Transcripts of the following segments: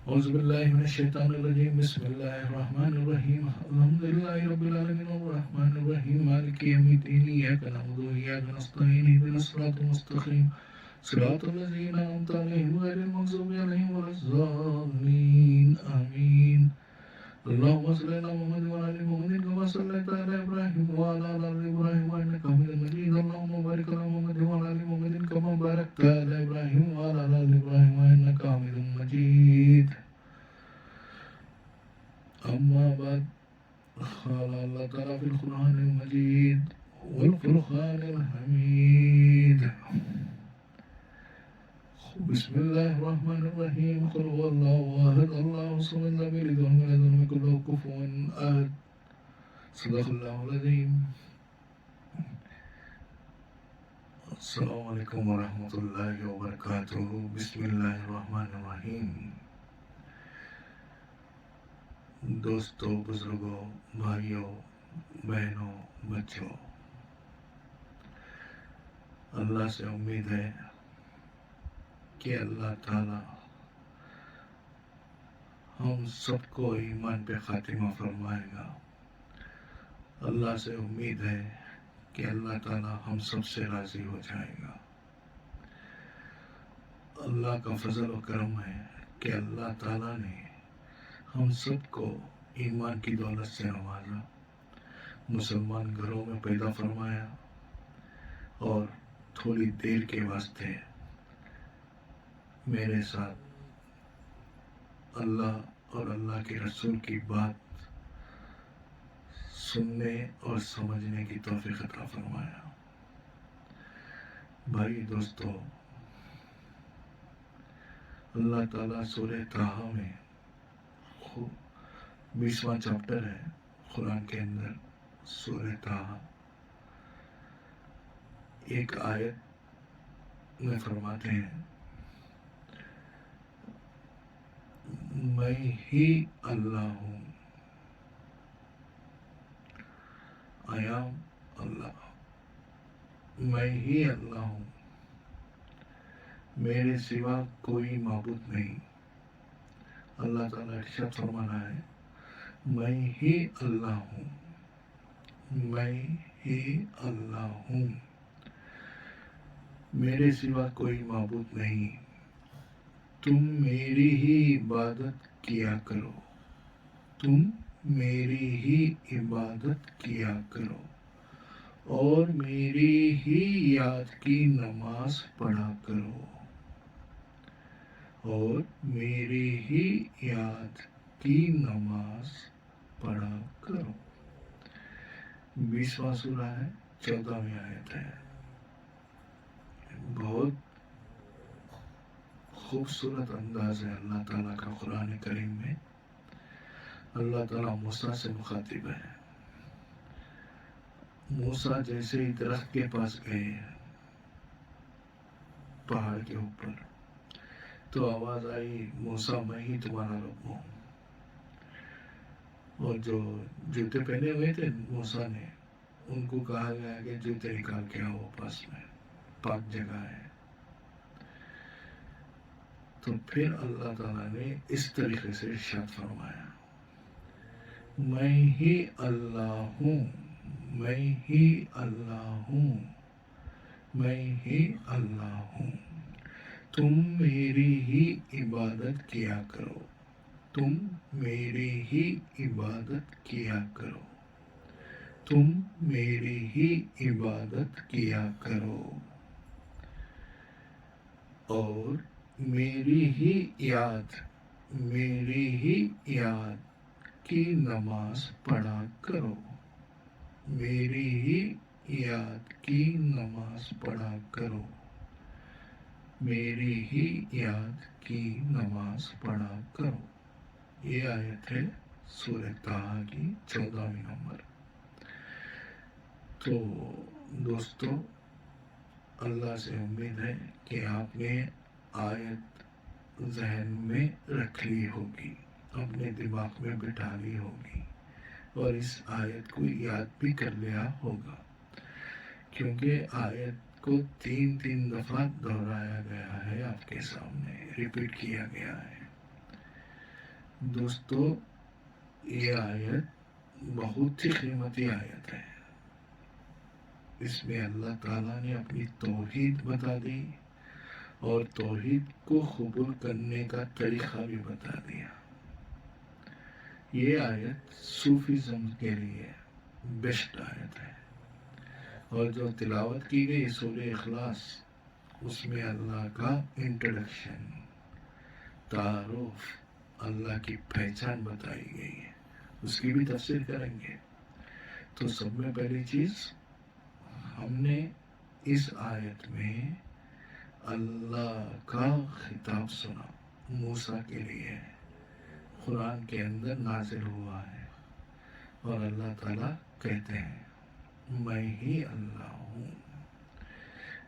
أعوذ بالله من الشيطان الرجيم بسم الله الرحمن الرحيم الحمد لله رب العالمين الرحمن الرحيم مالك يوم الدين إياك نعبد وإياك نستعين اهدنا الصراط المستقيم صراط الذين أنعمت عليهم غير المغضوب عليهم ولا الضالين آمين اللهم صل على محمد وعلى آل محمد كما صليت على إبراهيم وعلى آل إبراهيم إنك حميد مجيد اللهم بارك على محمد وعلى آل محمد كما باركت على إبراهيم وعلى آل إبراهيم إنك حميد مجيد أما بعد قال الله تعالى في القرآن المجيد والفرقان الحميد بسم الله الرحمن الرحيم قل هو الله أحد الله الصمد لم يلد ولم يولد ولم يكن له كفوا أحد صدق الله العظيم. السلام علیکم ورحمۃ اللہ وبرکاتہ. بسم اللہ الرحمن الرحیم. دوستوں، بزرگوں، بھائیوں، بہنوں، بچوں، اللہ سے امید ہے کہ اللہ تعالی ہم سب کو ایمان پہ خاتمہ فرمائے گا. اللہ سے امید ہے کہ اللہ تعالی ہم سب سے راضی ہو جائے گا. اللہ کا فضل و کرم ہے کہ اللہ تعالی نے ہم سب کو ایمان کی دولت سے نوازا، مسلمان گھروں میں پیدا فرمایا اور تھوڑی دیر کے واسطے میرے ساتھ اللہ اور اللہ کے رسول کی بات سننے اور سمجھنے کی توفیق عطا فرمایا. بھائی دوستو، اللہ تعالیٰ سورہ طٰہٰ میں 20واں چیپٹر ہے قرآن کے اندر، سورہ طٰہٰ ایک آیت میں فرماتے ہیں میں ہی اللہ ہوں. I am اللہ. میں ہی اللہ ہوں، میرے سوا کوئی معبود نہیں. اللہ تعالیٰ ارشاد فرما رہا ہے میں ہی اللہ ہوں، میں ہی اللہ ہوں، میرے سوا کوئی معبود نہیں. تم میری ہی عبادت کیا کرو، تم میری ہی عبادت کیا کرو اور میری ہی یاد کی نماز پڑھا کرو، اور میری ہی یاد کی نماز پڑھا کرو. 20واں سورہ ہے، 14ویں آیت ہے. بہت خوبصورت انداز ہے اللہ تعالیٰ کا قرآن کریم میں. اللہ تعالیٰ موسیٰ سے مخاطب ہے. موسیٰ جیسے ہی درخت کے پاس گئے پہاڑ کے اوپر تو آواز آئی موسیٰ میں ہی تمہارا رب ہوں. اور جو جوتے پہنے ہوئے تھے موسیٰ نے ان کو کہا گیا کہ جوتے نکال کے آؤ پاس میں، پاک جگہ ہے. تو پھر اللہ تعالیٰ نے اس طریقے سے ارشاد فرمایا میں ہی اللہ ہوں، میں ہی اللہ ہوں، میں ہی اللہ ہوں. تم میری ہی عبادت کیا کرو، تم میری ہی عبادت کیا کرو، تم میری ہی عبادت کیا کرو اور میری ہی یاد کی نماز پڑھا کرو، میری ہی یاد کی نماز پڑھا کرو، میری ہی یاد کی نماز پڑھا کرو. یہ آیت ہے سورہ طٰہٰ کی 14ویں نمبر. تو دوستو، اللہ سے امید ہے کہ آپ نے آیت ذہن میں رکھ لی ہوگی، اپنے دماغ میں بٹھا لی ہوگی اور اس آیت کو یاد بھی کر لیا ہوگا، کیونکہ آیت کو 3 دفعہ دہرایا گیا ہے، آپ کے سامنے ریپیٹ کیا گیا ہے. دوستو یہ آیت بہت ہی قیمتی آیت ہے. اس میں اللہ تعالیٰ نے اپنی توحید بتا دی اور توحید کو قبول کرنے کا طریقہ بھی بتا دیا. یہ آیت صوفیزم کے لیے بیسٹ آیت ہے. اور جو تلاوت کی گئی سورہ اخلاص، اس میں اللہ کا انٹروڈکشن، تعارف، اللہ کی پہچان بتائی گئی ہے. اس کی بھی تفسیر کریں گے. تو سب میں پہلی چیز ہم نے اس آیت میں اللہ کا خطاب سنا. موسیٰ کے لیے قرآن کے اندر نازل ہوا ہے اور اللہ تعالیٰ کہتے ہیں میں ہی اللہ ہوں.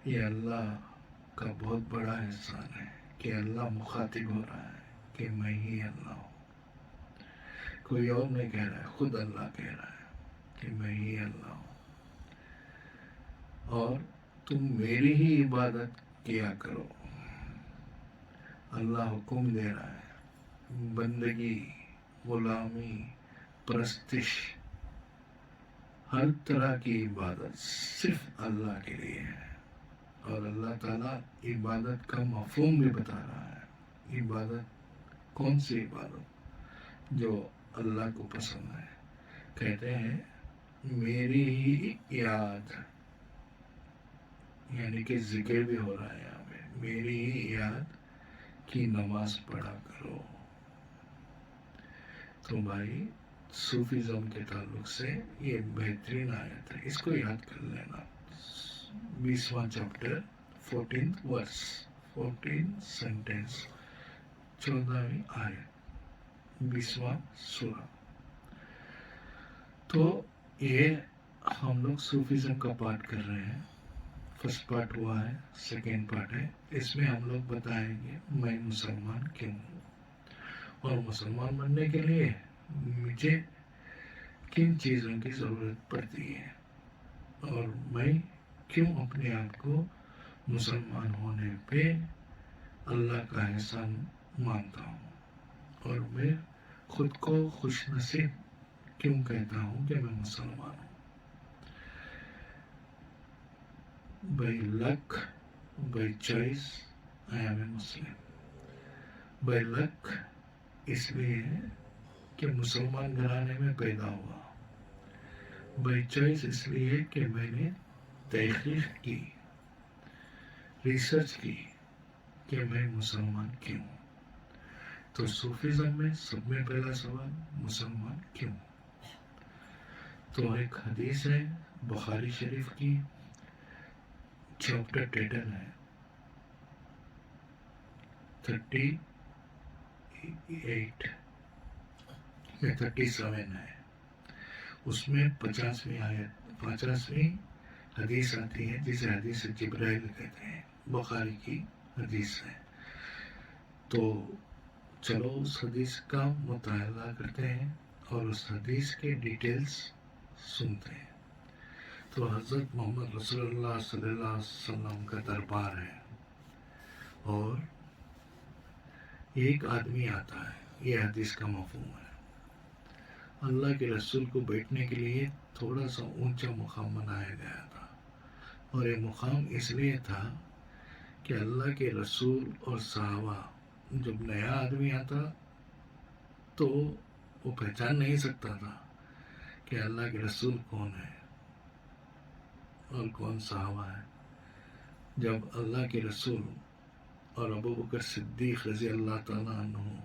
یہ اللہ کا بہت بڑا احسان ہے کہ اللہ مخاطب ہو رہا ہے کہ میں ہی اللہ ہوں. کوئی اور نہیں کہہ رہا ہے، خود اللہ کہہ رہا ہے کہ میں ہی اللہ ہوں اور تم میری ہی عبادت کیا کرو. اللہ حکم دے رہا ہے. بندگی، غلامی، پرستش، ہر طرح کی عبادت صرف اللہ کے لیے ہے. اور اللہ تعالیٰ عبادت کا مفہوم بھی بتا رہا ہے. عبادت کون سی عبادت؟ جو اللہ کو پسند ہے. کہتے ہیں میری ہی یاد، یعنی کہ ذکر بھی ہو رہا ہے یہاں پہ. میری ہی یاد کی نماز پڑھا کرو. تو بھائی صوفیزم کے تعلق سے یہ بہترین آیت ہے. اس کو یاد کر لینا. 20واں چیپٹر 14 ورس 14 سینٹینس 14ویں آیت 20واں سورہ. تو یہ ہم لوگ صوفیزم کا پارٹ کر رہے ہیں. فرسٹ پارٹ ہوا ہے، سیکنڈ پارٹ ہے. اس میں ہم لوگ بتائیں گے میں مسلمان کیوں ہوں اور مسلمان بننے کے لیے مجھے کن چیزوں کی ضرورت پڑتی ہے اور میں کیوں اپنے آپ کو مسلمان ہونے پہ اللہ کا احسان مانتا ہوں اور میں خود کو خوش نصیب کیوں کہتا ہوں کہ میں مسلمان ہوں. By luck, by choice, I am a Muslim. By luck اس لیے کہ مسلمان گھرانے میں پیدا ہوا. بائی چوائس اس لیے کہ میں نے تحقیق کی، ریسرچ کی کہ میں مسلمان کیوں. تو صوفیزم میں سب میں پہلا سوال مسلمان کیوں. تو ایک حدیث ہے بخاری شریف کی، چیپٹر 10 ہے 38 یا 37 ہے. اس میں 50ویں حدیث آتی ہے جسے حدیث جبرائیل کہتے ہیں. بخاری کی حدیث ہے. تو چلو اس حدیث کا مطالعہ کرتے ہیں اور اس حدیث کے ڈیٹیلز سنتے ہیں. تو حضرت محمد رسول اللہ صلی اللہ علیہ وسلم کا دربار ہے اور ایک آدمی آتا ہے. یہ حدیث کا مفہوم ہے. اللہ کے رسول کو بیٹھنے کے لیے تھوڑا سا اونچا مقام بنایا گیا تھا اور یہ مقام اس لیے تھا کہ اللہ کے رسول اور صحابہ، جب نیا آدمی آتا تو وہ پہچان نہیں سکتا تھا کہ اللہ کے رسول کون ہے اور کون صحابہ ہے. جب اللہ کے رسول اور ابو بکر صدیق رضی اللہ تعالیٰ عنہ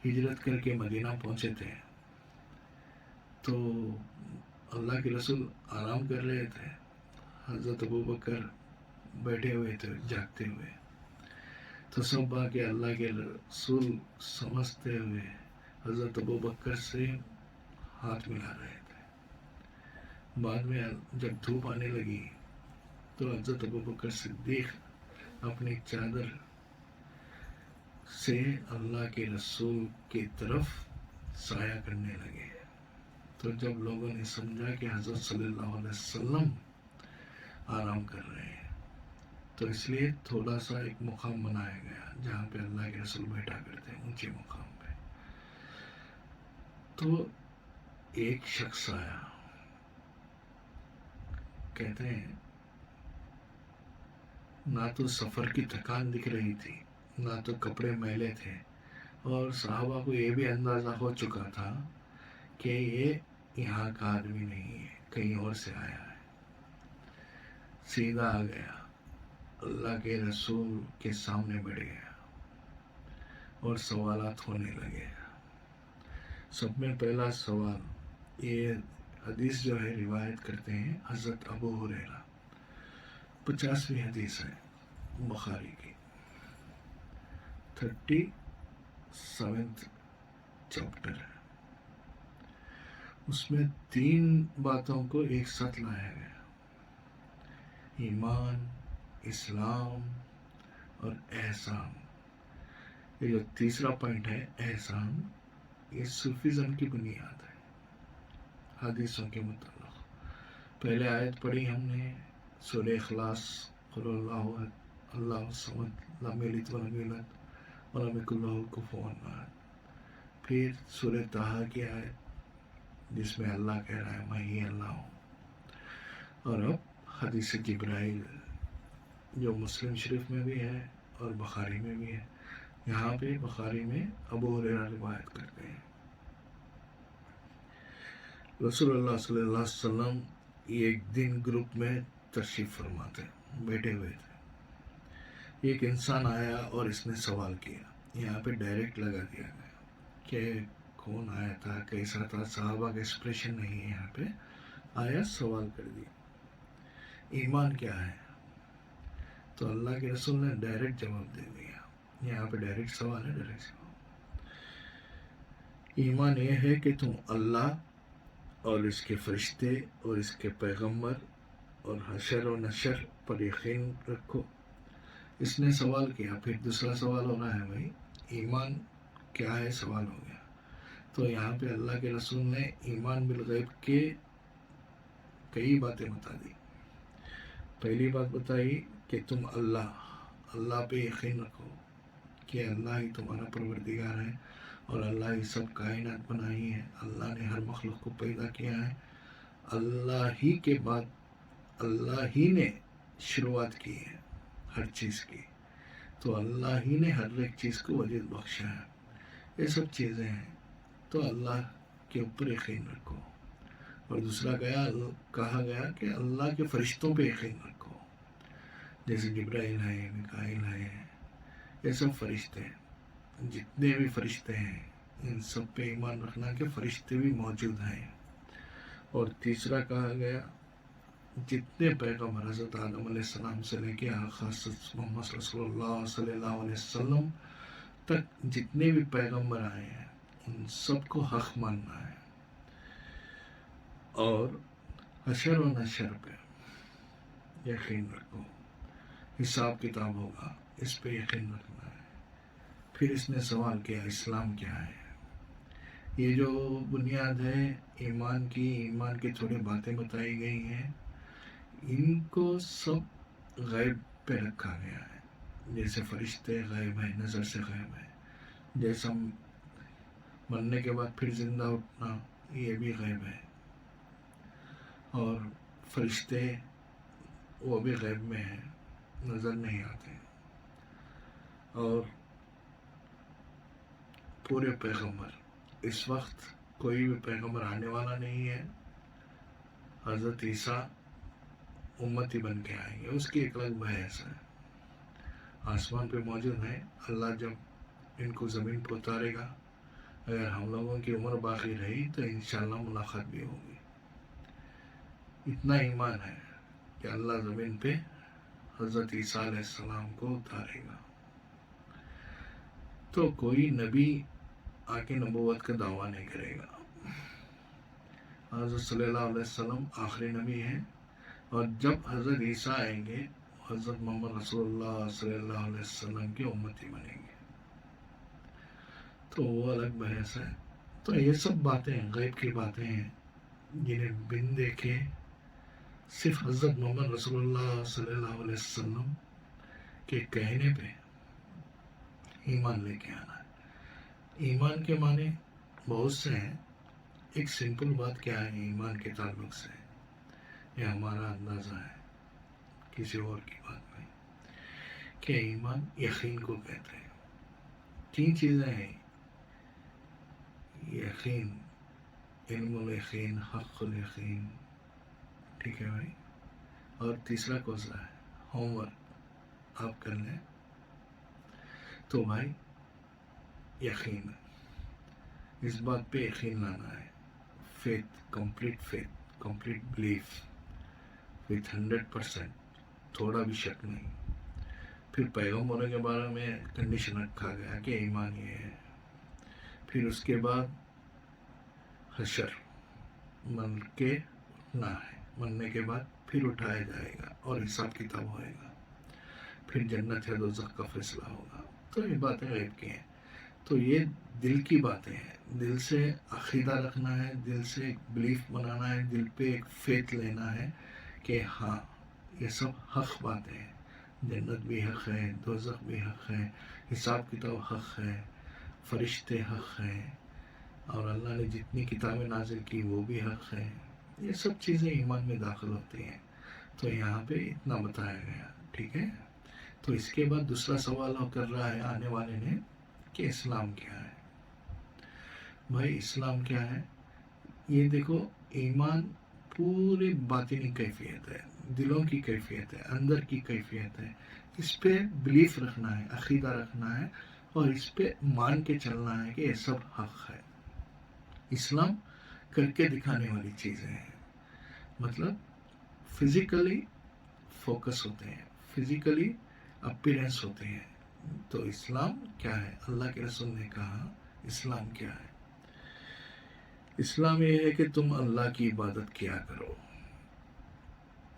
ہجرت کر کے مدینہ پہنچے تھے تو اللہ کے رسول آرام کر رہے تھے. حضرت ابو بکر بیٹھے ہوئے تھے جاگتے ہوئے. تو سب آ کے اللہ کے رسول سمجھتے ہوئے حضرت ابو بکر سے ہاتھ ملا رہے تھے. بعد میں جب دھوپ آنے لگی تو حضرت ابو بکر صدیق اپنی چادر سے اللہ کے رسول کی طرف سایہ کرنے لگے. تو جب لوگوں نے سمجھا کہ حضرت صلی اللہ علیہ وسلم آرام کر رہے ہیں تو اس لیے تھوڑا سا ایک مقام بنایا گیا جہاں پہ اللہ کے رسول بیٹھا کرتے ہیں، اونچے مقام پہ. تو ایک شخص آیا، کہتے ہیں نہ تو سفر کی تھکان دکھ رہی تھی، نہ تو کپڑے میلے تھے، اور صحابہ کو یہ بھی اندازہ ہو چکا تھا کہ یہ یہاں کا آدمی نہیں ہے، کہیں اور سے آیا ہے۔ سیدھا آ گیا، اللہ کے رسول کے سامنے بیٹھ گیا اور سوالات ہونے لگے۔ سب میں پہلا سوال، یہ حدیث جو ہے روایت کرتے ہیں حضرت ابو ہریرہ، 50ویں حدیث ہے بخاری کی، 37 چیپٹر ہے۔ اس میں 3 باتوں کو ایک ساتھ لایا گیا، ایمان، اسلام اور احسان۔ یہ جو تیسرا پوائنٹ ہے احسان، یہ صوفیزم کی بنیاد ہے حدیثوں کے متعلق۔ پہلے آیت پڑھی ہم نے سورہ اخلاص، قل اللہ اللہ الصمد لم یلد ولم یولد ولم یکن لہ کفوا احد۔ پھر سورہ طٰہٰ کی آیت جس میں اللہ کہہ رہا ہے میں ہی اللہ ہوں، اور اب حدیث جبرائیل جو مسلم شریف میں بھی ہے اور بخاری میں بھی ہے۔ یہاں پہ بخاری میں ابو ہریرہ روایت کرتے ہیں، رسول اللہ صلی اللہ علیہ وسلم ایک دن گروپ میں تشریف فرماتے بیٹھے ہوئے تھے۔ ایک انسان آیا اور اس نے سوال کیا، یہاں پہ ڈائریکٹ لگا دیا گیا کہ کون آیا تھا، کیسا تھا، صحابہ کا ایکسپریشن نہیں ہے، یہاں پہ آیا سوال کر دیا، ایمان کیا ہے؟ تو اللہ کے رسول نے ڈائریکٹ جواب دے دیا۔ یہاں پہ ڈائریکٹ سوال ہے، ڈائریکٹ سوال۔ ایمان یہ ہے کہ تم اللہ اور اس کے فرشتے اور اس کے پیغمبر اور حشر و نشر پر یقین رکھو۔ اس نے سوال کیا، پھر دوسرا سوال ہو رہا ہے بھائی ایمان کیا ہے، سوال ہو گیا۔ تو یہاں پہ اللہ کے رسول نے ایمان بالغیب کے کئی باتیں بتا دی۔ پہلی بات بتائی کہ تم اللہ پہ یقین رکھو کہ اللہ ہی تمہارا پروردگار ہے اور اللہ ہی سب کائنات بنائی ہے، اللہ نے ہر مخلوق کو پیدا کیا ہے، اللہ ہی کے بعد اللہ ہی نے شروعات کی ہے ہر چیز کی، تو اللہ ہی نے ہر ایک چیز کو وجود بخشا ہے، یہ سب چیزیں ہیں، تو اللہ کے اوپر یقین رکھو۔ اور دوسرا کہا گیا کہ اللہ کے فرشتوں پہ یقین رکھو، جیسے جبرائیل ہے، میکائیل ہے، یہ سب فرشتے ہیں، جتنے بھی فرشتے ہیں ان سب پہ ایمان رکھنا کہ فرشتے بھی موجود ہیں۔ اور تیسرا کہا گیا جتنے پیغمبر حضرت آدم علیہ السلام سے لے کے خاص محمد رسول اللہ صلی اللہ علیہ وسلم تک جتنے بھی پیغمبر آئے ہیں ان سب کو حق ماننا ہے، اور حشر و نشر پہ یقین رکھو، حساب کتاب ہوگا اس پہ یقین رکھنا ہے۔ پھر اس نے سوال کیا اسلام کیا ہے؟ یہ جو بنیاد ہے ایمان کی تھوڑی باتیں بتائی گئی ہیں، ان کو سب غیب پہ رکھا گیا ہے، جیسے فرشتے غیب ہیں، نظر سے غیب ہے، جیسا مرنے کے بعد پھر زندہ اٹھنا یہ بھی غیب ہے، اور فرشتے وہ بھی غیب میں ہیں، نظر نہیں آتے، اور پورے پیغمبر اس وقت کوئی بھی پیغمبر آنے والا نہیں ہے، حضرت عیسیٰ امتی بن کے آئیں گے، اس کی ایک الگ بحث ہے، آسمان پہ موجود ہے، اللہ جب ان کو زمین پہ اتارے گا، اگر ہم لوگوں کی عمر باقی رہی تو انشاءاللہ ملاقات بھی ہوگی۔ اتنا ایمان ہے کہ اللہ زمین پہ حضرت عیسیٰ علیہ السلام کو اتارے گا، تو کوئی نبی آ کے نبوت کا دعویٰ نہیں کرے گا۔ حضرت صلی اللہ علیہ وسلم آخری نبی ہیں، اور جب حضرت عیسیٰ آئیں گے حضرت محمد رسول اللہ صلی اللہ علیہ وسلم کی امتی بنیں گے، تو وہ الگ بحث ہے۔ تو یہ سب باتیں غیب کی باتیں ہیں جنہیں بن دیکھے صرف حضرت محمد رسول اللہ صلی اللہ علیہ وسلم کے کہنے پہ ایمان لے کے آنا ہے۔ ایمان کے معنی بہت سے ہیں، ایک سمپل بات کیا ہے ایمان کے تعلق سے، یہ ہمارا اندازہ ہے، کسی اور کی بات نہیں، کہ ایمان یقین کو کہتے ہیں۔ 3 چیزیں ہیں، یقین، علم الیقین، حق الیقین، ٹھیک ہے بھائی؟ اور تیسرا کون سا ہے؟ ہوم ورک آپ کر لیں تو بھائی یقین، اس بات پہ یقین لانا ہے، فیتھ، کمپلیٹ بلیف وتھ 100%، تھوڑا بھی شک نہیں۔ پھر پیغمبروں کے بارے میں کنڈیشن رکھا گیا کہ ایمان یہ ہے۔ پھر اس کے بعد حشر، من کے اٹھنا ہے، مرنے کے بعد پھر اٹھایا جائے گا اور حساب کتاب ہوئے گا، پھر جنت یا دوزخ کا فیصلہ ہوگا۔ تو یہ باتیں غیب کی ہیں، تو یہ دل کی باتیں ہیں، دل سے عقیدہ رکھنا ہے، دل سے ایک بلیف بنانا ہے، دل پہ ایک فیتھ لینا ہے کہ ہاں یہ سب حق باتیں ہیں، جنت بھی حق ہے، دوزخ بھی حق ہے، حساب کتاب حق ہے، فرشتے حق ہیں، اور اللہ نے جتنی کتابیں نازل کی وہ بھی حق ہے۔ یہ سب چیزیں ایمان میں داخل ہوتی ہیں، تو یہاں پہ اتنا بتایا گیا، ٹھیک ہے؟ تو اس کے بعد دوسرا سوال کر رہا ہے آنے والے نے کہ اسلام کیا ہے؟ بھائی اسلام کیا ہے؟ یہ دیکھو، ایمان پورے باطنی کیفیت ہے، دلوں کی کیفیت ہے، اندر کی کیفیت ہے، اس پہ بلیف رکھنا ہے، عقیدہ رکھنا ہے، اور اس پہ مان کے چلنا ہے کہ یہ سب حق ہے۔ اسلام کر کے دکھانے والی چیزیں ہیں، مطلب فزیکلی فوکس ہوتے ہیں، فزیکلی اپیرنس ہوتے ہیں۔ تو اسلام کیا ہے؟ اللہ کے رسول نے کہا اسلام کیا ہے؟ اسلام یہ ہے کہ تم اللہ کی عبادت کیا کرو،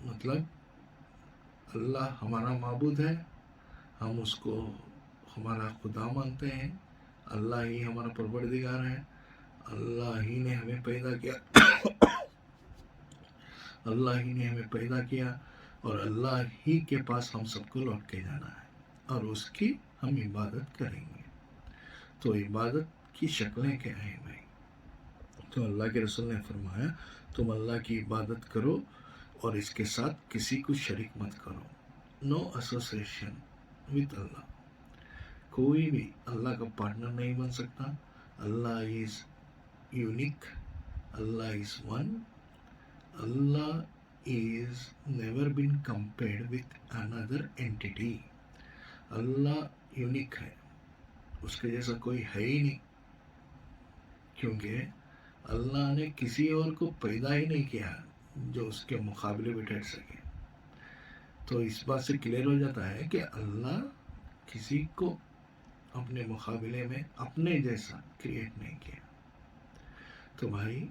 مطلب اللہ ہمارا معبود ہے، ہم اس کو ہمارا خدا مانتے ہیں، اللہ ہی ہمارا پروردگار ہے، اللہ ہی نے ہمیں پیدا کیا اللہ ہی نے ہمیں پیدا کیا، اور اللہ ہی کے پاس ہم سب کو لوٹ کے جانا ہے، اور اس کی ہم عبادت کریں گے۔ تو عبادت کی شکلیں کیا ہیں بھائی؟ تو اللہ کے رسول نے فرمایا تم اللہ کی عبادت کرو اور اس کے ساتھ کسی کو شریک مت کرو، نو ایسوسیشن وتھ اللہ، کوئی بھی اللہ کا پارٹنر نہیں بن سکتا۔ Allah is unique, Allah is one, Allah is never been compared with another entity۔ Allah unique ہے، اس کے جیسا کوئی ہے ہی نہیں، کیونکہ اللہ نے کسی اور کو پیدا ہی نہیں کیا جو اس کے مقابلے میں ٹھہر سکے۔ تو اس بات سے کلیئر ہو جاتا ہے کہ اللہ کسی کو اپنے مقابلے میں اپنے جیسا کریٹ نہیں کیا۔ تو بھائی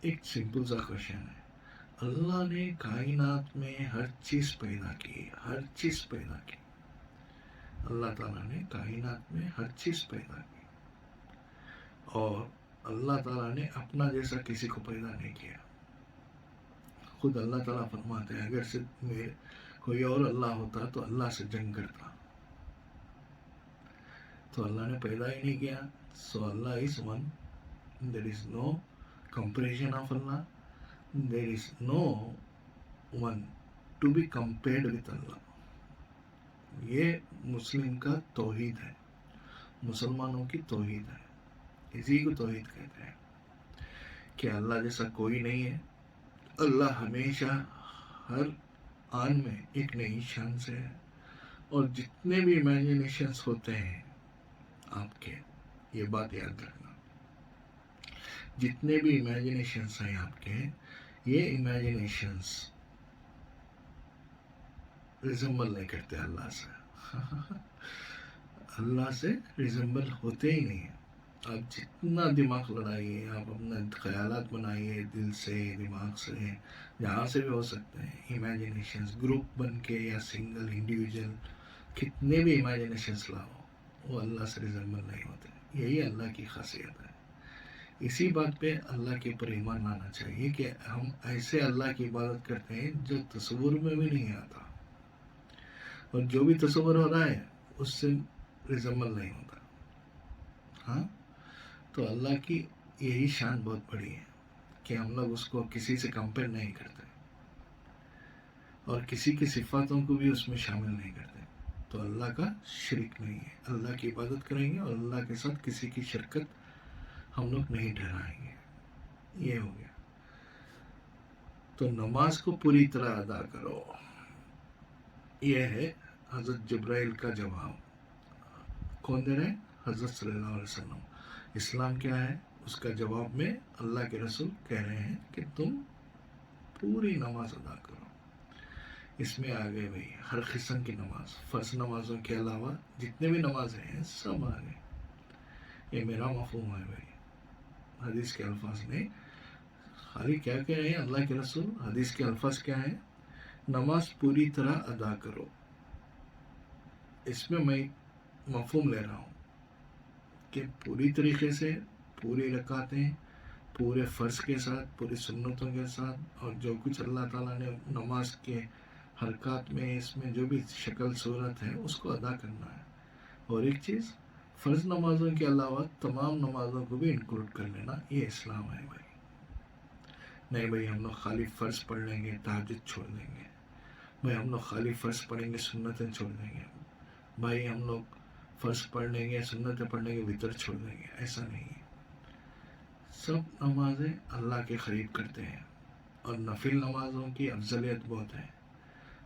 ایک سمپل سا کوشچن ہے، اللہ نے کائنات میں ہر چیز پیدا کی، ہر چیز پیدا کی، اللہ تعالیٰ نے کائنات میں ہر چیز پیدا کی، اور اللہ تعالیٰ نے اپنا جیسا کسی کو پیدا نہیں کیا۔ خود اللہ تعالیٰ فرماتے ہیں اگر سے کوئی اور اللہ ہوتا تو اللہ سے جنگ کرتا، تو اللہ نے پیدا ہی نہیں کیا۔ So Allah is one, there is no comparison of Allah, there is no one to be compared with Allah. یہ مسلم کا توحید ہے، مسلمانوں کی توحید ہے، اسی کو توحید کہتے ہیں کہ اللہ جیسا کوئی نہیں ہے۔ اللہ ہمیشہ ہر آن میں ایک نئی شان سے ہے، اور جتنے بھی امیجنیشنس ہوتے ہیں آپ کے، یہ بات یاد رکھنا، جتنے بھی امیجنیشنس ہیں آپ کے، یہ امیجنیشنس ریزمبل نہیں کرتے اللہ سے اللہ سے ریزمبل ہوتے ہی نہیں ہیں۔ آپ جتنا دماغ لڑائیے، آپ اپنا خیالات بنائیے دل سے، دماغ سے، جہاں سے بھی ہو سکتے ہیں، امیجنیشنس گروپ بن کے یا سنگل انڈیویجل، کتنے بھی امیجنیشنس لاؤ، وہ اللہ سے ریزمبل نہیں ہوتے۔ یہی اللہ کی خاصیت ہے۔ اسی بات پہ اللہ کے اوپر ایمان لانا چاہیے کہ ہم ایسے اللہ کی عبادت کرتے ہیں جو تصور میں بھی نہیں آتا، اور جو بھی تصور ہو رہا ہے اس سے ریزمبل نہیں ہوتا۔ ہاں، تو اللہ کی یہی شان بہت بڑی ہے کہ ہم لوگ اس کو کسی سے کمپیئر نہیں کرتے اور کسی کی صفاتوں کو بھی اس میں شامل نہیں کرتے، تو اللہ کا شریک نہیں ہے. اللہ کی عبادت کریں گے اور اللہ کے ساتھ کسی کی شرکت ہم لوگ نہیں ٹھہرائیں گے. یہ ہو گیا. تو نماز کو پوری طرح ادا کرو، یہ ہے حضرت جبرائیل کا جواب. کون دے رہے ہیں؟ حضرت صلی اللہ علیہ وسلم. اسلام کیا ہے؟ اس کا جواب میں اللہ کے رسول کہہ رہے ہیں کہ تم پوری نماز ادا کرو. اس میں آگے بھائی ہر قسم کی نماز، فرض نمازوں کے علاوہ جتنے بھی نمازیں ہیں سب آگے. یہ میرا مفہوم ہے بھائی، حدیث کے الفاظ نہیں. خالی کیا کہہ رہے ہیں اللہ کے رسول؟ حدیث کے الفاظ کیا ہیں؟ نماز پوری طرح ادا کرو. اس میں میں مفہوم لے رہا ہوں کہ پوری طریقے سے، پوری رکعتیں، پورے فرض کے ساتھ، پوری سنتوں کے ساتھ، اور جو کچھ اللہ تعالیٰ نے نماز کے حرکات میں، اس میں جو بھی شکل صورت ہے اس کو ادا کرنا ہے. اور ایک چیز، فرض نمازوں کے علاوہ تمام نمازوں کو بھی انکلوڈ کر لینا. یہ اسلام ہے بھائی. نہیں بھائی ہم لوگ خالی فرض پڑھ لیں گے، تہجد چھوڑ دیں گے. بھائی ہم لوگ خالی فرض پڑھیں گے، سنتیں چھوڑ دیں گے. بھائی ہم لوگ فرض پڑھ لیں گے، سنتیں پڑھ لیں گے، وتر چھوڑ دیں گے. ایسا نہیں ہے. سب نمازیں اللہ کے قریب کرتے ہیں، اور نفل نمازوں کی افضلیت بہت ہے.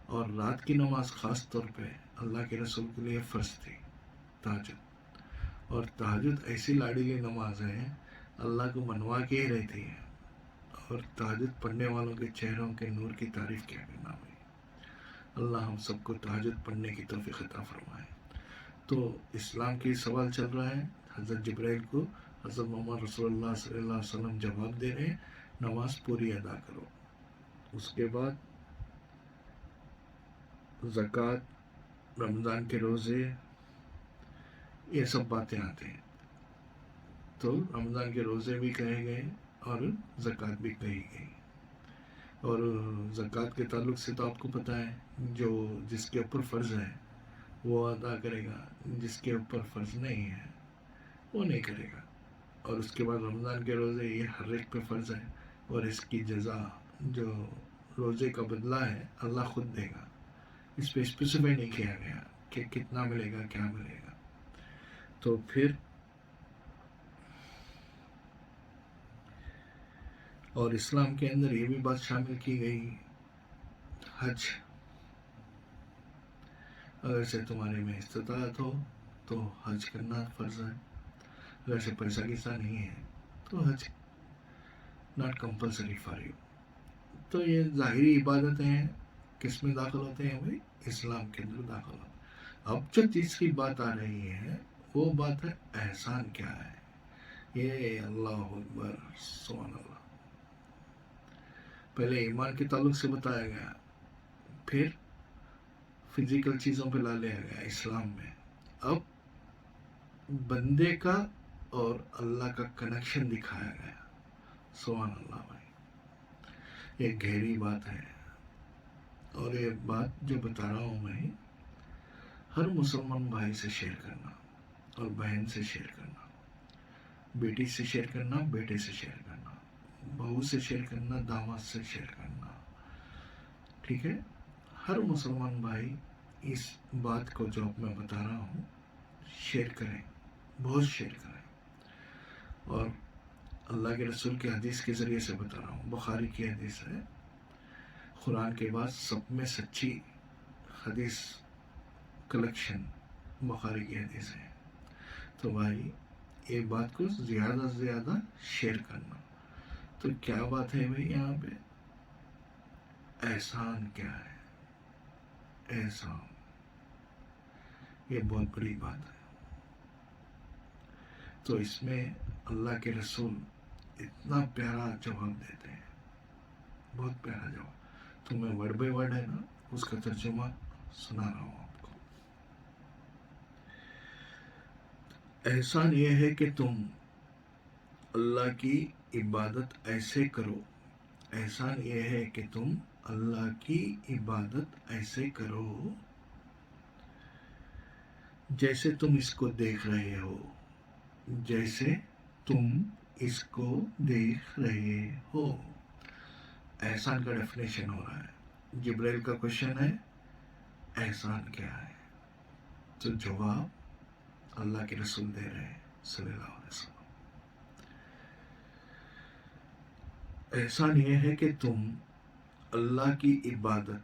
اور رات کی نماز خاص طور پہ اللہ کے رسول کے لیے فرض تھی، تہجد. اور تہجد ایسی لاڈلی نماز ہے، اللہ کو منوا کے ہی رہتی ہے. اور تہجد پڑھنے والوں کے چہروں کے نور کی تعریف کیا کرنا ہوئی. اللہ ہم سب کو تہجد پڑھنے کی توفیق عطا فرمائے. تو اسلام کی سوال چل رہا ہے. حضرت جبرائیل کو حضرت محمد رسول اللہ صلی اللہ علیہ وسلم جواب دے رہے ہیں نماز پوری ادا کرو. اس کے بعد زکوٰۃ، رمضان کے روزے، یہ سب باتیں آتے ہیں. تو رمضان کے روزے بھی کہے گئے اور زکوٰۃ بھی کہی گئی. اور زکوٰۃ کے تعلق سے تو آپ کو پتہ ہے، جس کے اوپر فرض ہے وہ ادا کرے گا، جس کے اوپر فرض نہیں ہے وہ نہیں کرے گا. اور اس کے بعد رمضان کے روزے، یہ ہر ایک پہ فرض ہے، اور اس کی جزا، جو روزے کا بدلہ ہے، اللہ خود دے گا. اس پہ اسپیسیفائی نہیں کیا گیا کہ کتنا ملے گا، کیا ملے گا. تو پھر اور اسلام کے اندر یہ بھی بات شامل کی گئی، حج. اگر سے تمہارے میں استطاعت ہو تو حج کرنا فرض ہے. اگر سے پیسہ کیسا نہیں ہے تو حج ناٹ کمپلسری فار یو. تو یہ ظاہری عبادتیں کس میں داخل ہوتے ہیں بھائی؟ اسلام کے اندر داخل ہوتے ہیں. اب جو تیسری بات آ رہی ہے وہ بات ہے احسان کیا ہے. یہ اللہ اکبر، سبحان اللہ. پہلے ایمان کے تعلق سے بتایا گیا، پھر فزیکل چیزوں پہ لا لیا گیا اسلام میں. اب بندے کا اور اللہ کا کنیکشن دکھایا گیا. سبحان اللہ بھائی، یہ گہری بات ہے. اور یہ بات جو بتا رہا ہوں میں، ہر مسلمان بھائی سے شیئر کرنا، اور بہن سے شیئر کرنا، بیٹی سے شیئر کرنا، بیٹے سے شیئر کرنا، بہو سے شیئر کرنا، داماد سے شیئر کرنا. ٹھیک ہے؟ ہر مسلمان بھائی اس بات کو جو میں بتا رہا ہوں شیئر کریں، بہت شیئر کریں. اور اللہ کے رسول کی حدیث کے ذریعے سے بتا رہا ہوں، بخاری کی حدیث ہے. قرآن کے بعد سب میں سچی حدیث کلیکشن بخاری کی حدیث ہے. تو بھائی یہ بات کو زیادہ سے زیادہ شیئر کرنا. تو کیا بات ہے بھائی یہاں پہ؟ احسان کیا ہے؟ احسان یہ بہت بڑی بات ہے. تو اس میں اللہ کے رسول اتنا پیارا جواب دیتے ہیں، بہت پیارا جواب. تو میں ورڈ بائی ورڈ ہے نا اس کا ترجمہ سنا رہا ہوں آپ کو. احسان یہ ہے کہ تم اللہ کی عبادت ایسے کرو. احسان یہ ہے کہ تم اللہ کی عبادت ایسے کرو جیسے تم اس کو دیکھ رہے ہو، جیسے تم اس کو دیکھ رہے ہو. احسان کا ڈیفینیشن ہو رہا ہے. جبرائیل کا کوشچن ہے احسان کیا ہے؟ تو جواب اللہ کے رسول دے رہے ہیں صلی اللہ علیہ وسلم. احسان یہ ہے کہ تم اللہ کی عبادت،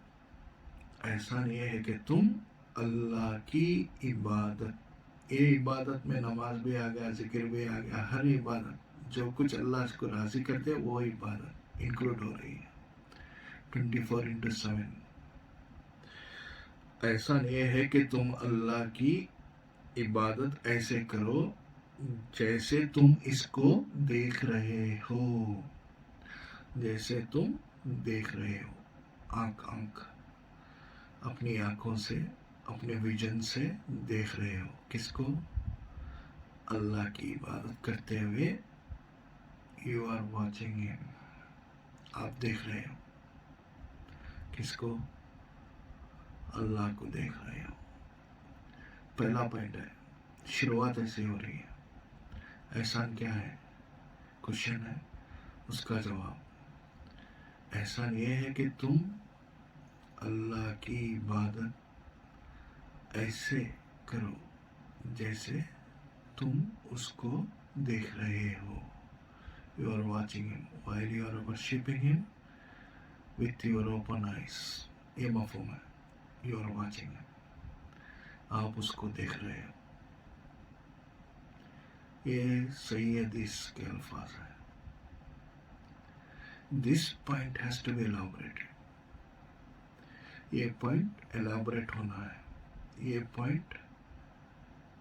احسان یہ ہے کہ تم اللہ کی عبادت، یہ عبادت میں نماز بھی آ گیا، ذکر بھی آ گیا، ہر عبادت جو کچھ اللہ اس کو راضی کرتے وہ عبادت انکلوڈ ہو رہی ہے 24/7. احسان یہ ہے کہ تم اللہ کی عبادت ایسے کرو جیسے تم اس کو دیکھ رہے ہو، جیسے تم دیکھ رہے ہو. آنکھ اپنی آنکھوں سے، اپنے ویژن سے دیکھ رہے ہو. کس کو؟ اللہ کی عبادت کرتے ہوئے. یو آر واچنگ ہم، آپ دیکھ رہے ہو. کس کو؟ اللہ کو دیکھ رہے ہو. پہلا پوائنٹ ہے. شروعات ایسے ہو رہی ہے. احسان کیا ہے؟ کوشچن ہے، اس کا جواب. احسان یہ ہے کہ تم اللہ کی عبادت ایسے کرو جیسے تم اس کو دیکھ رہے ہو. You are watching him while you are worshipping him with your open eyes. یہ مفہوم ہے. You are watching him. آپ اس کو دیکھ رہے ہو. یہ صحیح حدیث کے الفاظ ہیں. This point has to be elaborated. یہ پوائنٹ ایلیبوریٹ ہونا ہے. یہ پوائنٹ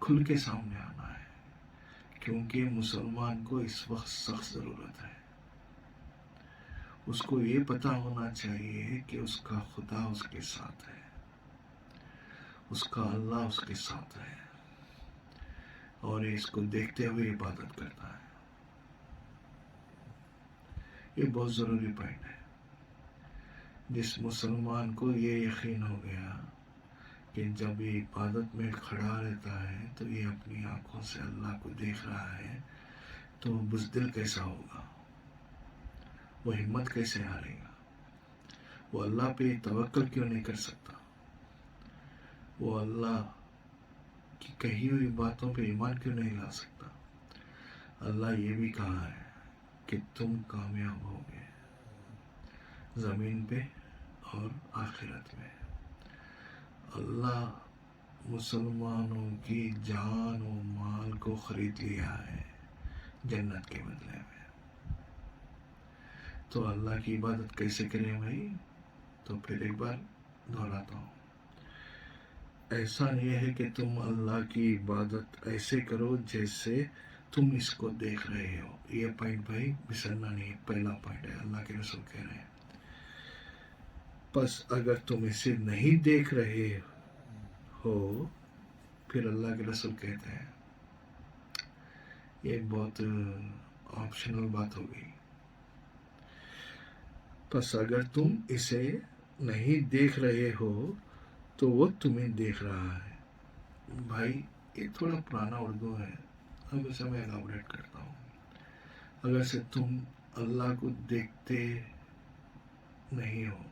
کھل کے سامنے آنا ہے، کیونکہ مسلمان کو اس وقت سخت ضرورت ہے. اس کو یہ پتا ہونا چاہیے کہ اس کا خدا اس کے ساتھ ہے، اس کا اللہ اس کے ساتھ ہے، اور اس کو دیکھتے ہوئے عبادت کرتا ہے. یہ بہت ضروری پوائنٹ ہے. جس مسلمان کو یہ یقین ہو گیا کہ جب یہ عبادت میں کھڑا رہتا ہے تو یہ اپنی آنکھوں سے اللہ کو دیکھ رہا ہے، تو بزدل کیسا ہوگا، وہ ہمت کیسے ہارے گا، وہ اللہ پہ توکل کیوں نہیں کر سکتا، وہ اللہ کی کہی ہوئی باتوں پہ ایمان کیوں نہیں لا سکتا. اللہ یہ بھی کہا ہے کہ تم کامیاب ہوگے زمین پہ اور آخرت میں. اللہ مسلمانوں کی جان و مال کو خرید لیا ہے جنت کے بدلے میں. تو اللہ کی عبادت کیسے کریں بھائی؟ تو پھر ایک بار دہراتا ہوں. احسان یہ ہے کہ تم اللہ کی عبادت ایسے کرو جیسے تم اس کو دیکھ رہے ہو. یہ پوائنٹ بھائی بسرنا نہیں، پہلا پوائنٹ ہے. اللہ کے رسول کہہ رہے ہیں پس اگر تم اسے نہیں دیکھ رہے ہو، پھر اللہ کے رسول کہتے ہیں، یہ بہت آپشنل بات ہو گئی. پس اگر تم اسے نہیں دیکھ رہے ہو تو وہ تمہیں دیکھ رہا ہے. بھائی یہ تھوڑا پرانا اردو ہے، اب اسے میں ایلابوریٹ کرتا ہوں. اگر سے تم اللہ کو دیکھتے نہیں ہو،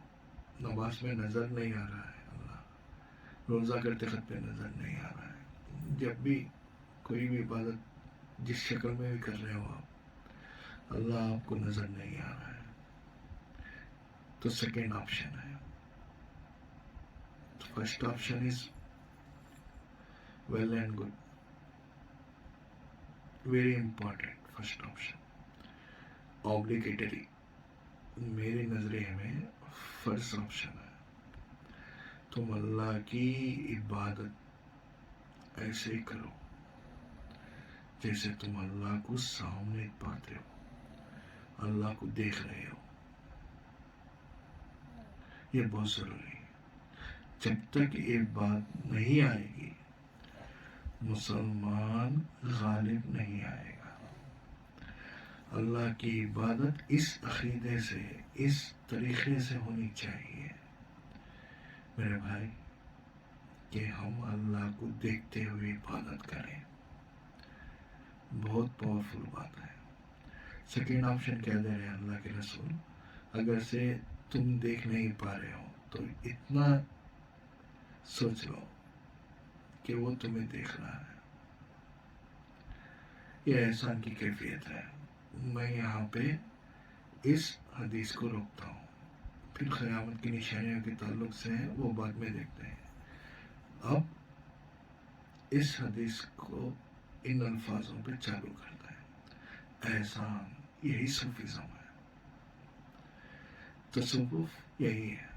نماز میں نظر نہیں آ رہا ہے اللہ، روزہ کرتے خط پہ نظر نہیں آ رہا ہے، جب بھی کوئی بھی عبادت جس شکل میں بھی کر رہے ہو آپ، اللہ آپ کو نظر نہیں آ رہا ہے، تو سیکنڈ آپشن ہے. First option is well and good, very important. First option obligatory میری نظریے میں فرسٹ آپشن ہے. تم اللہ کی عبادت ایسے کرو جیسے تم اللہ کو سامنے پاتے ہو، اللہ کو دیکھ رہے ہو. یہ بہت ضروری ہے. جب تک یہ بات نہیں آئے گی مسلمان غالب نہیں آئے گا. اللہ کی عبادت اس عقیدے سے، اس طریقے سے ہونی چاہیے میرے بھائی کہ ہم اللہ کو دیکھتے ہوئے عبادت کریں. بہت پاورفل بات ہے. سیکنڈ آپشن کیا دے رہے ہیں اللہ کے رسول؟ اگر سے تم دیکھ نہیں پا رہے ہو تو اتنا سوچ لو کہ وہ تمہیں دیکھ رہا ہے. یہ احسان کی کیفیت ہے. میں یہاں پہ اس حدیث کو روکتا ہوں. پھر قیامت کی نشانیوں کے تعلق سے وہ بعد میں دیکھتے ہیں. اب اس حدیث کو ان الفاظوں پہ چالو کرتا ہے. احسان، یہی صوفیزم ہے. تصوف یہی ہے.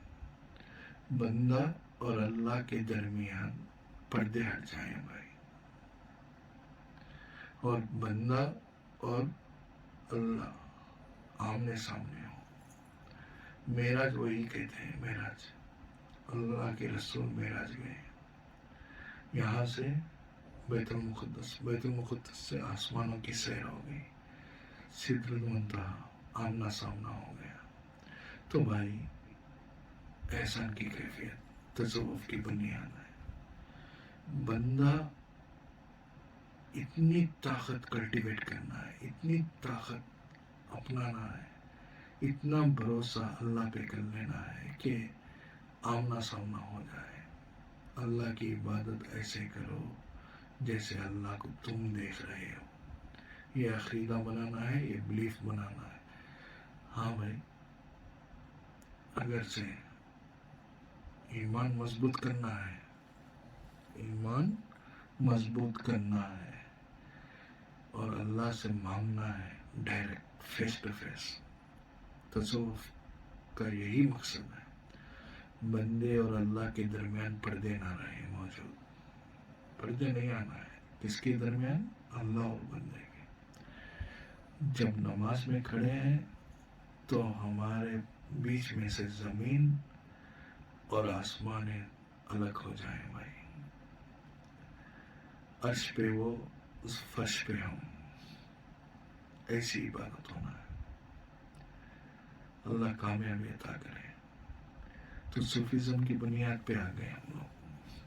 بندہ اور اللہ کے درمیان پردے ہٹ جائیں بھائی، اور بندہ اور اللہ آمنے سامنے ہو. معراج وہی کہتے ہیں، معراج. اللہ کے رسول معراج گئے یہاں سے بیت المقدس سے آسمانوں کی سیر ہو گئی. سدرۃ المنتہا آمنا سامنا ہو گیا. تو بھائی احسان کی کیفیت تصوف کی بنیاد ہے. بندہ اتنی طاقت کلٹیویٹ کرنا ہے، اتنی طاقت اپنانا ہے، اتنا بھروسہ اللہ پہ کر لینا ہے کہ آمنا سامنا ہو جائے. اللہ کی عبادت ایسے کرو جیسے اللہ کو تم دیکھ رہے ہو. یہ عقیدہ بنانا ہے، یہ بلیف بنانا ہے. ہاں بھائی، اگر سے ایمان مضبوط کرنا ہے، ایمان مضبوط کرنا ہے اور اللہ سے مانگنا ہے ڈائریکٹ، فیس ٹو فیس. تصوف کا یہی مقصد ہے. بندے اور اللہ کے درمیان پردے نہ رہے موجود. پردے نہیں آنا ہے. کس کے درمیان؟ اللہ اور بندے کے. جب نماز میں کھڑے ہیں تو ہمارے بیچ میں سے زمین اور آسمانیں الگ ہو جائیں بھائی. عرش پہ وہ، اس فرش پہ ہم. ایسی عبادت ہونا ہے. اللہ کامیابی عطا کرے. تو صوفیزم کی بنیاد پہ آ گئے ہم لوگ.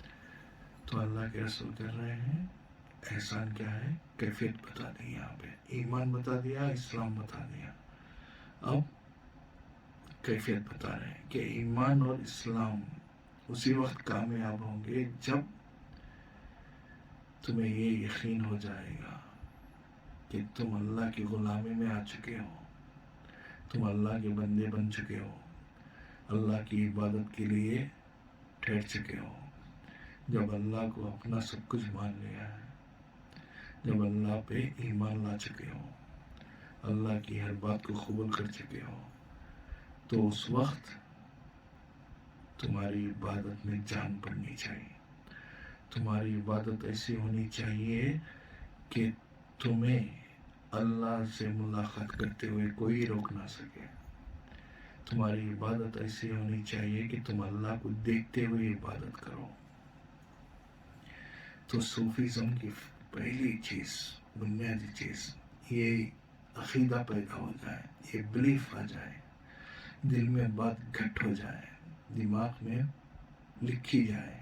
تو اللہ کے رسول کر رہے ہیں احسان کیا ہے، کیفیت بتا دی. یہاں پہ ایمان بتا دیا، اسلام بتا دیا. اب کیفیت بتا رہے ہیں کہ ایمان اور اسلام اسی وقت کامیاب ہوں گے جب تمہیں یہ یقین ہو جائے گا کہ تم اللہ کی غلامی میں آ چکے ہو، تم اللہ کے بندے بن چکے ہو، اللہ کی عبادت کے لیے ٹھہر چکے ہو. جب اللہ کو اپنا سب کچھ مان لیا ہے، جب اللہ پہ ایمان لا چکے ہو، اللہ کی ہر بات کو قبول کر چکے ہو، تو اس وقت تمہاری عبادت میں جان پڑنی چاہیے. تمہاری عبادت ایسی ہونی چاہیے کہ تمہیں اللہ سے ملاقات کرتے ہوئے کوئی روک نہ سکے. تمہاری عبادت ایسی ہونی چاہیے کہ تم اللہ کو دیکھتے ہوئے عبادت کرو. تو صوفیزم کی پہلی چیز، بنیادی چیز، یہ عقیدہ پیدا ہو جائے، یہ بلیف آ جائے، دل میں بات گھٹ ہو جائے، دماغ میں لکھی جائے،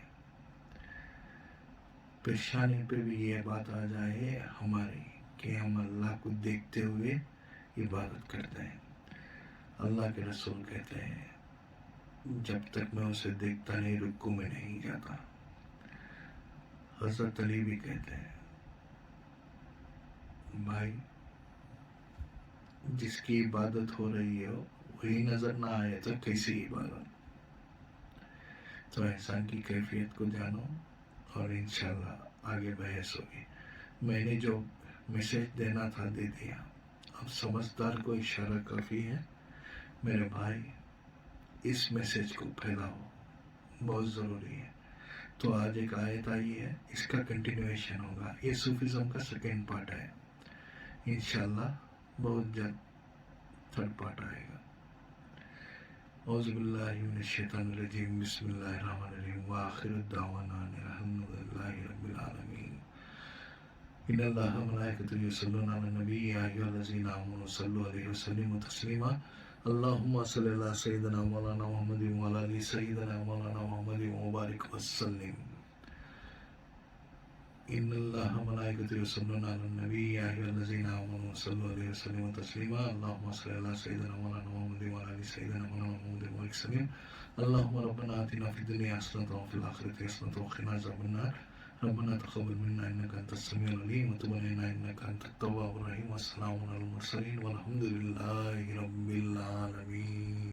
پیشانی پہ بھی یہ بات آ جائے ہماری کہ ہم اللہ کو دیکھتے ہوئے عبادت کرتے ہیں. اللہ کے رسول کہتے ہیں جب تک میں اسے دیکھتا نہیں رکوع میں نہیں جاتا. حضرت علی بھی کہتے ہیں بھائی جس کی عبادت ہو رہی ہو وہی نظر نہ آئے تو کیسی عبادت. تو احسان کی کیفیت کو جانو اور انشاءاللہ آگے بحث ہوگی. میں نے جو میسج دینا تھا دے دیا. اب سمجھدار کو اشارہ کافی ہے. میرے بھائی اس میسج کو پھیلاؤ، بہت ضروری ہے. تو آج ایک آیت آئی ہے، اس کا کنٹینویشن ہوگا. یہ صوفیزم کا سیکنڈ پارٹ ہے. انشاءاللہ بہت جلد تھرڈ پارٹ آئے گا. اعوذ باللہ من الشیطان الرجیم، بسم اللہ الرحمن الرحیم، وآخر الدعوانا الحمد للہ رب العالمین. ان اللہ وملائکتہ یصلون علی النبی یا ایھا الذین آمنوا صلوا علیہ وسلموا تسلیما. اللہم صلی علی سیدنا مولانا محمد وعلی آل سیدنا مولانا محمد وبارک وسلم. إن الله وملائكته يصلون على النبي يا أيها الذين آمنوا صلوا عليه وسلموا تسليما اللهم صل على سيدنا مولانا محمد وعلى آل سيدنا مولانا محمد وسلم اللهم ربنا آتنا في الدنيا حسنة وفي الآخرة حسنة وقنا عذاب النار ربنا تقبل منا إنك أنت السميع العليم وتب علينا إنك أنت التواب الرحيم والسلام على المرسلين والحمد لله رب العالمين.